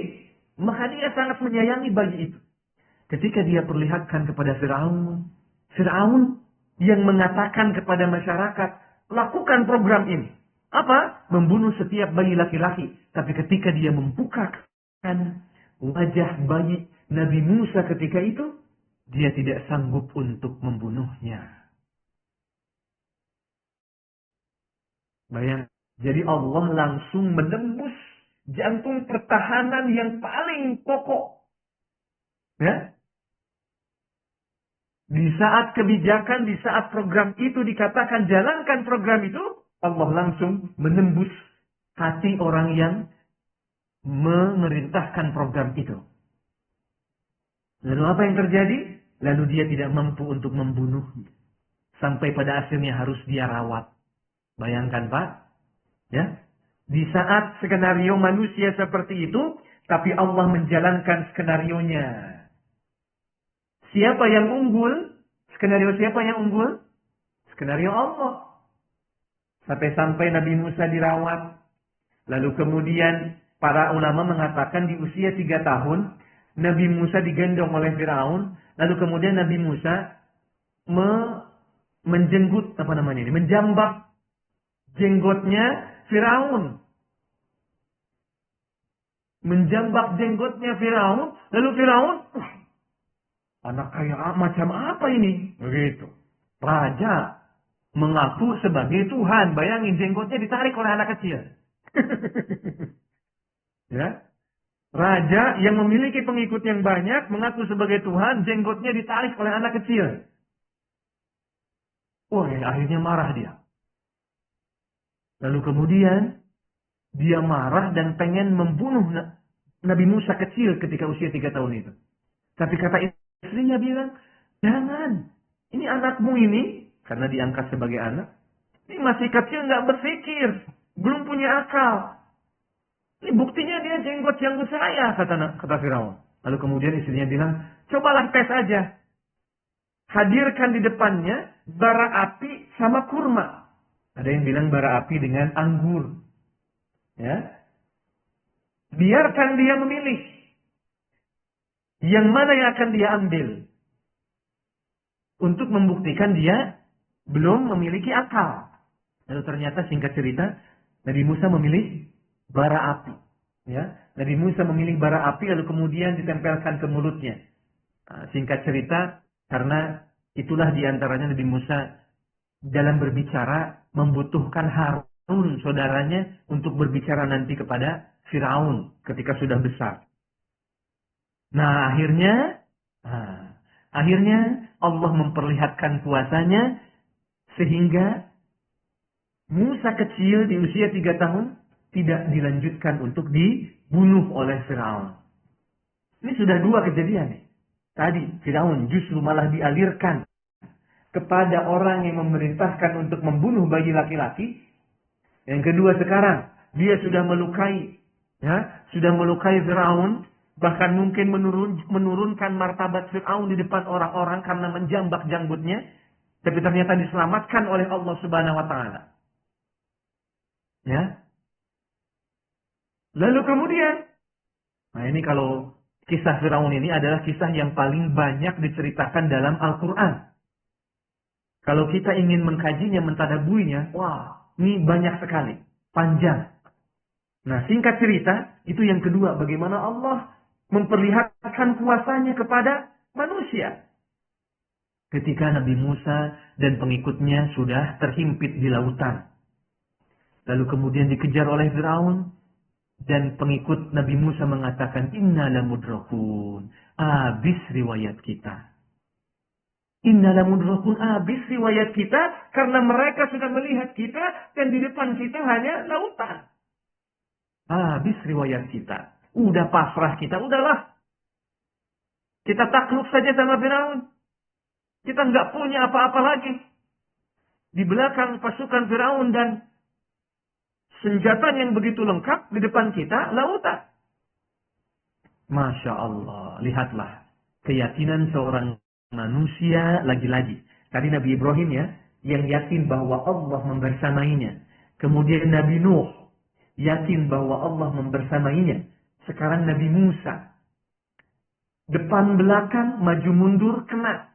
maka dia sangat menyayangi bayi itu. ketika dia perlihatkan kepada Firaun, Firaun yang mengatakan kepada masyarakat, lakukan program ini. Apa? Membunuh setiap bayi laki-laki. Tapi ketika dia membukakan wajah bayi Nabi Musa ketika itu, dia tidak sanggup untuk membunuhnya. Bayang. Jadi Allah langsung menembus jantung pertahanan yang paling pokok. Ya? Di saat kebijakan, di saat program itu dikatakan jalankan program itu, Allah langsung menembus hati orang yang memerintahkan program itu. Lalu apa yang terjadi? Lalu dia tidak mampu untuk membunuh. Sampai pada akhirnya harus dia rawat. Bayangkan Pak. Ya, di saat skenario manusia seperti itu, tapi Allah menjalankan skenarionya. Siapa yang unggul? Skenario siapa yang unggul? Skenario Allah. Sampai-sampai Nabi Musa dirawat. Lalu kemudian para ulama mengatakan di usia 3 tahun, Nabi Musa digendong oleh Firaun. Lalu kemudian Nabi Musa menjenggut, menjambak jenggotnya Firaun. Menjambak jenggotnya Firaun. Lalu Firaun, anak kayak macam apa ini? Begitu. Raja mengaku sebagai Tuhan. Bayangin jenggotnya ditarik oleh anak kecil. Ya. Raja yang memiliki pengikut yang banyak mengaku sebagai Tuhan, jenggotnya ditarik oleh anak kecil. Wah, akhirnya marah dia. Lalu kemudian dia marah dan pengen membunuh Nabi Musa kecil ketika usia 3 tahun itu. Tapi kata istrinya bilang, jangan. Ini anakmu ini, karena diangkat sebagai anak, ini masih kecil, nggak berpikir, belum punya akal. Ini buktinya dia jenggot saya, kata Firaun. Lalu kemudian istrinya bilang, cobalah tes aja. Hadirkan di depannya bara api sama kurma. Ada yang bilang bara api dengan anggur. Ya. Biarkan dia memilih. Yang mana yang akan dia ambil. Untuk membuktikan dia belum memiliki akal. Lalu ternyata singkat cerita, Nabi Musa memilih bara api. Ya. Nabi Musa memilih bara api lalu kemudian ditempelkan ke mulutnya. Singkat cerita, karena itulah diantaranya Nabi Musa dalam berbicara membutuhkan Harun saudaranya untuk berbicara nanti kepada Firaun ketika sudah besar. Nah akhirnya Allah memperlihatkan kuasanya sehingga Musa kecil di usia 3 tahun tidak dilanjutkan untuk dibunuh oleh Firaun. Ini sudah 2 kejadian nih. Tadi Firaun justru malah dialirkan kepada orang yang memerintahkan untuk membunuh bayi laki-laki. Yang kedua sekarang, dia sudah melukai Firaun, bahkan mungkin menurunkan martabat Firaun di depan orang-orang karena menjambak janggutnya, tapi ternyata diselamatkan oleh Allah Subhanahu wa taala. Ya. Lalu kemudian, ini kalau kisah Firaun ini adalah kisah yang paling banyak diceritakan dalam Al-Quran. Kalau kita ingin mengkajinya, mentadabburinya, wah, ini banyak sekali, panjang. Nah, singkat cerita, itu yang kedua, bagaimana Allah memperlihatkan kuasanya kepada manusia. Ketika Nabi Musa dan pengikutnya sudah terhimpit di lautan. Lalu kemudian dikejar oleh Firaun, dan pengikut Nabi Musa mengatakan, inna lamudrakun, habis riwayat kita. Inna lamudrakun, habis riwayat kita, karena mereka sudah melihat kita, dan di depan kita hanya lautan. Habis riwayat kita. Udah pasrah kita, udahlah. Kita takluk saja sama Firaun. Kita nggak punya apa-apa lagi. Di belakang pasukan Firaun dan senjata yang begitu lengkap, di depan kita lautan. Masya Allah, lihatlah keyakinan seorang manusia lagi-lagi. Tadi Nabi Ibrahim ya, yang yakin bahwa Allah membersamainya. Kemudian Nabi Nuh, yakin bahwa Allah membersamainya. Sekarang Nabi Musa, Depan belakang, maju mundur, kena.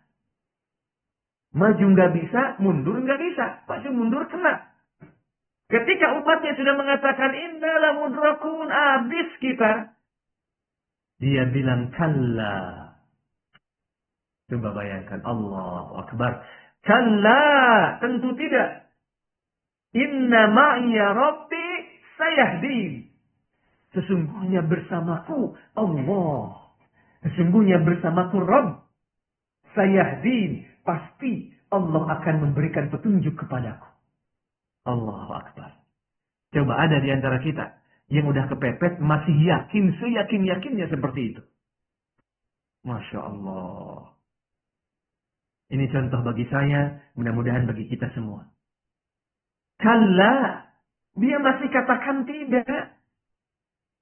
Maju nggak bisa, mundur nggak bisa. Maju mundur, kena. Ketika umatnya sudah mengatakan, inna lamudrakun, habis kita. Dia bilang, kalla. Coba bayangkan, Allahu Akbar. Kalla, tentu tidak. Inna ma'iya rabbi sayahdin. Sesungguhnya bersamaku Allah. Sesungguhnya bersamaku Rabb. Sayahdin. Pasti Allah akan memberikan petunjuk kepadaku. Allahu Akbar. Coba ada di antara kita yang udah kepepet masih yakin, seyakin-yakinnya seperti itu. Masya Allah. Ini contoh bagi saya, mudah-mudahan bagi kita semua. Kalla, dia masih katakan tidak.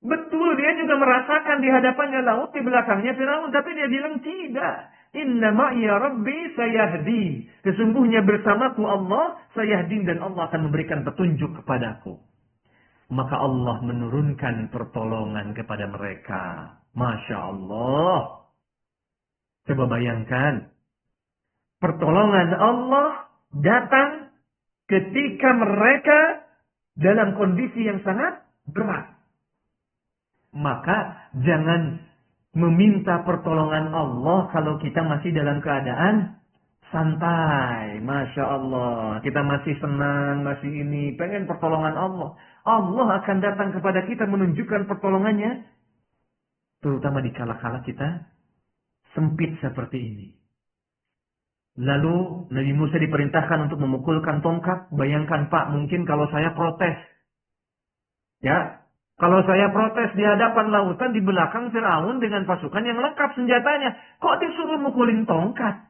Betul, dia juga merasakan di hadapannya laut, di belakangnya Firaun, tapi dia bilang tidak. Inna ma'iya rabbi sayahdi. Sesungguhnya bersamaku Allah, sayahdi, dan Allah akan memberikan petunjuk kepadaku. Maka Allah menurunkan pertolongan kepada mereka. Masya Allah. Coba bayangkan. Pertolongan Allah datang ketika mereka dalam kondisi yang sangat berat. Maka jangan meminta pertolongan Allah kalau kita masih dalam keadaan santai. Masya Allah. Kita masih senang, masih ini. Pengen pertolongan Allah. Allah akan datang kepada kita menunjukkan pertolongannya. Terutama di kala-kala kita sempit seperti ini. Lalu Nabi Musa diperintahkan untuk memukulkan tongkat. Bayangkan Pak, mungkin kalau saya protes. Ya, kalau saya protes di hadapan lautan, di belakang Firaun dengan pasukan yang lengkap senjatanya. Kok disuruh mukulin tongkat?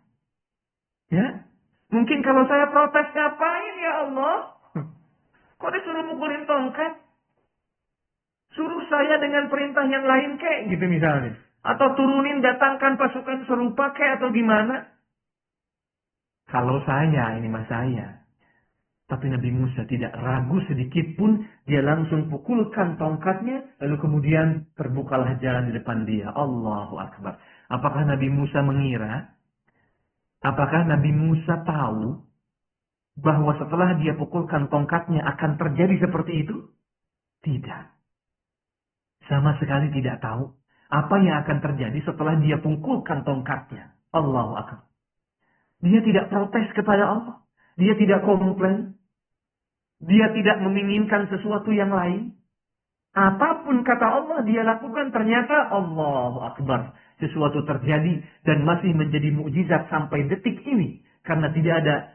Ya, mungkin kalau saya protes, ngapain ya Allah? Kok disuruh mukulin tongkat? Suruh saya dengan perintah yang lain kek, gitu misalnya. Atau turunin, datangkan pasukan serupa kek, atau gimana? Kalau saya, ini mas saya. Tapi Nabi Musa tidak ragu sedikit pun. Dia langsung pukulkan tongkatnya. Lalu kemudian terbukalah jalan di depan dia. Allahu Akbar. Apakah Nabi Musa mengira? Apakah Nabi Musa tahu bahwa setelah dia pukulkan tongkatnya akan terjadi seperti itu? Tidak. Sama sekali tidak tahu apa yang akan terjadi setelah dia pukulkan tongkatnya. Allahu Akbar. Dia tidak protes kepada Allah. Dia tidak komplain. Dia tidak menginginkan sesuatu yang lain. Apapun kata Allah dia lakukan, ternyata Allahu Akbar. Sesuatu terjadi dan masih menjadi mukjizat sampai detik ini. Karena tidak ada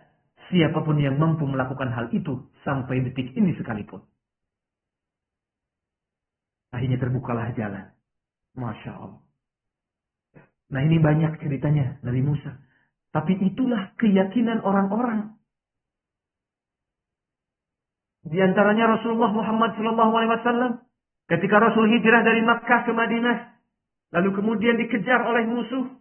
siapapun yang mampu melakukan hal itu sampai detik ini sekalipun. Akhirnya terbukalah jalan. Masya Allah. Nah ini banyak ceritanya Nabi Musa. Tapi itulah keyakinan orang-orang. Di antaranya Rasulullah Muhammad SAW. Ketika Rasul hijrah dari Makkah ke Madinah. Lalu kemudian dikejar oleh musuh.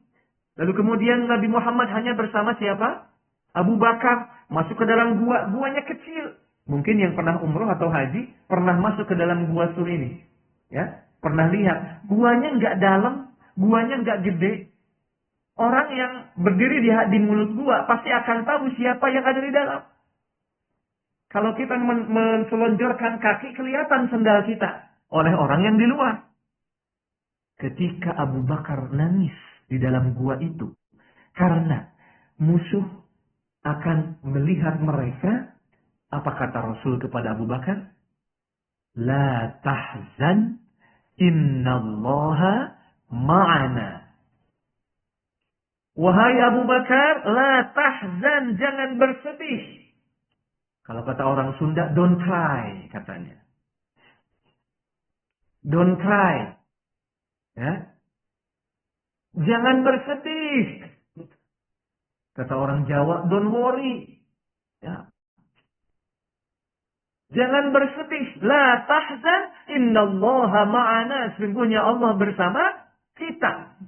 Lalu kemudian Nabi Muhammad hanya bersama siapa? Abu Bakar. Masuk ke dalam gua. Guanya kecil. Mungkin yang pernah umroh atau haji. Pernah masuk ke dalam gua Sur ini. Ya, pernah lihat. Guanya nggak dalam. Guanya nggak gede. Orang yang berdiri di mulut gua pasti akan tahu siapa yang ada di dalam. Kalau kita menselonjorkan kaki, kelihatan sendal kita oleh orang yang di luar. Ketika Abu Bakar nangis di dalam gua itu, karena musuh akan melihat mereka, apa kata Rasul kepada Abu Bakar? La tahzan, innallaha ma'ana. Wahai Abu Bakar, la tahzan, jangan bersedih. Kalau kata orang Sunda, don't cry, katanya. Don't cry. Ya. Jangan bersedih. Kata orang Jawa, don't worry. Ya. Jangan bersedih. La tahzan, innallaha ma'ana. Sesungguhnya Allah bersama kita.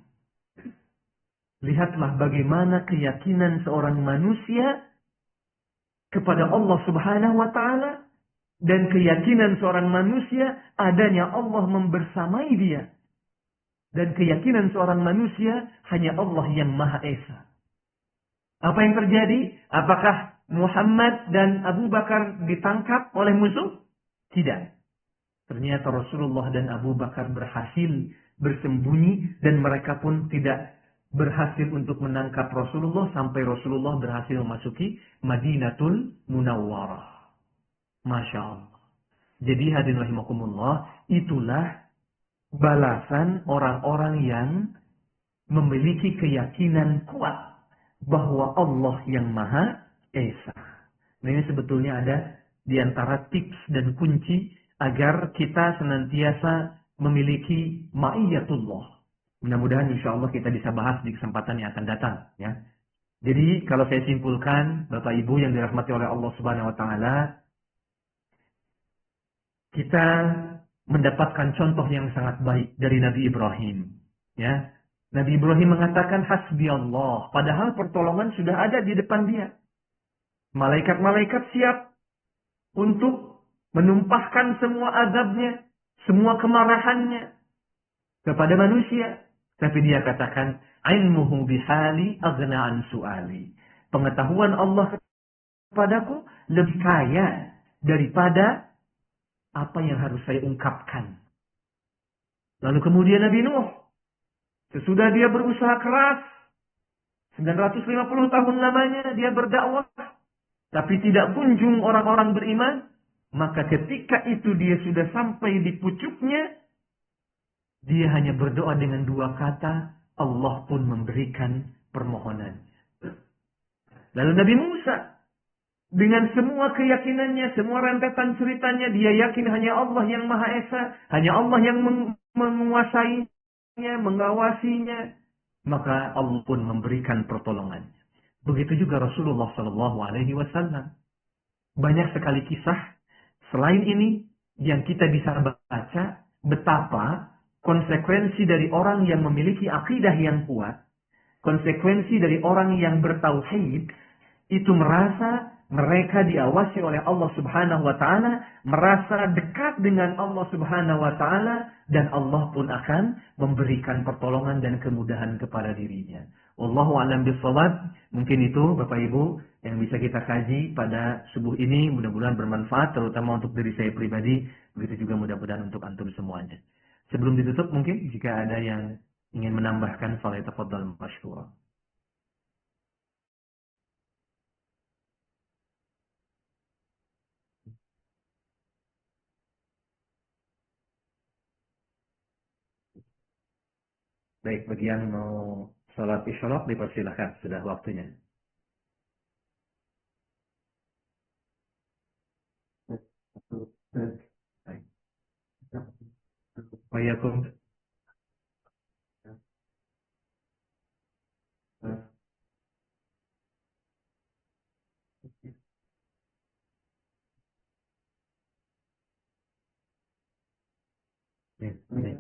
Lihatlah bagaimana keyakinan seorang manusia kepada Allah Subhanahu wa Ta'ala dan keyakinan seorang manusia adanya Allah membersamai dia. Dan keyakinan seorang manusia hanya Allah yang Maha Esa. Apa yang terjadi? Apakah Muhammad dan Abu Bakar ditangkap oleh musuh? Tidak. Ternyata Rasulullah dan Abu Bakar berhasil bersembunyi dan mereka pun tidak berhasil untuk menangkap Rasulullah sampai Rasulullah berhasil memasuki Madinatul Munawwarah. Masya Allah. Jadi hadirin rahimakumullah, itulah balasan orang-orang yang memiliki keyakinan kuat bahwa Allah yang Maha Esa. Nah, ini sebetulnya ada di antara tips dan kunci agar kita senantiasa memiliki ma'iyatullah. Mudah-mudahan insya Allah kita bisa bahas di kesempatan yang akan datang. Ya. Jadi kalau saya simpulkan, Bapak Ibu yang dirahmati oleh Allah Subhanahu Wa Taala, kita mendapatkan contoh yang sangat baik dari Nabi Ibrahim. Ya, Nabi Ibrahim mengatakan hasbi Allah, padahal pertolongan sudah ada di depan dia. Malaikat-malaikat siap untuk menumpahkan semua azabnya, semua kemarahannya kepada manusia. Tapi dia katakan, ilmuhu bihali aghna an su'ali. Pengetahuan Allah kepadaku lebih kaya daripada apa yang harus saya ungkapkan. Lalu kemudian Nabi Nuh, sesudah dia berusaha keras, 950 tahun lamanya dia berdakwah, tapi tidak kunjung orang-orang beriman, maka ketika itu dia sudah sampai di pucuknya, dia hanya berdoa dengan dua kata, Allah pun memberikan permohonan. Lalu Nabi Musa, dengan semua keyakinannya, semua rentetan ceritanya, dia yakin hanya Allah yang Maha Esa, hanya Allah yang menguasainya, mengawasinya, maka Allah pun memberikan pertolongan. Begitu juga Rasulullah Shallallahu Alaihi Wasallam. Banyak sekali kisah selain ini yang kita bisa baca betapa konsekuensi dari orang yang memiliki akidah yang kuat, konsekuensi dari orang yang bertauhid, itu merasa mereka diawasi oleh Allah Subhanahu wa taala, merasa dekat dengan Allah Subhanahu wa taala, dan Allah pun akan memberikan pertolongan dan kemudahan kepada dirinya. Wallahu a'lam bishawab. Mungkin itu Bapak Ibu yang bisa kita kaji pada subuh ini, mudah-mudahan bermanfaat terutama untuk diri saya pribadi, begitu juga mudah-mudahan untuk antum semuanya. Sebelum ditutup mungkin jika ada yang ingin menambahkan, falyatafaddal masyhura. Baik, bagi yang mau salat isyraq dipersilahkan, sudah waktunya. Baik. Wa'alaikum. Ya, baik.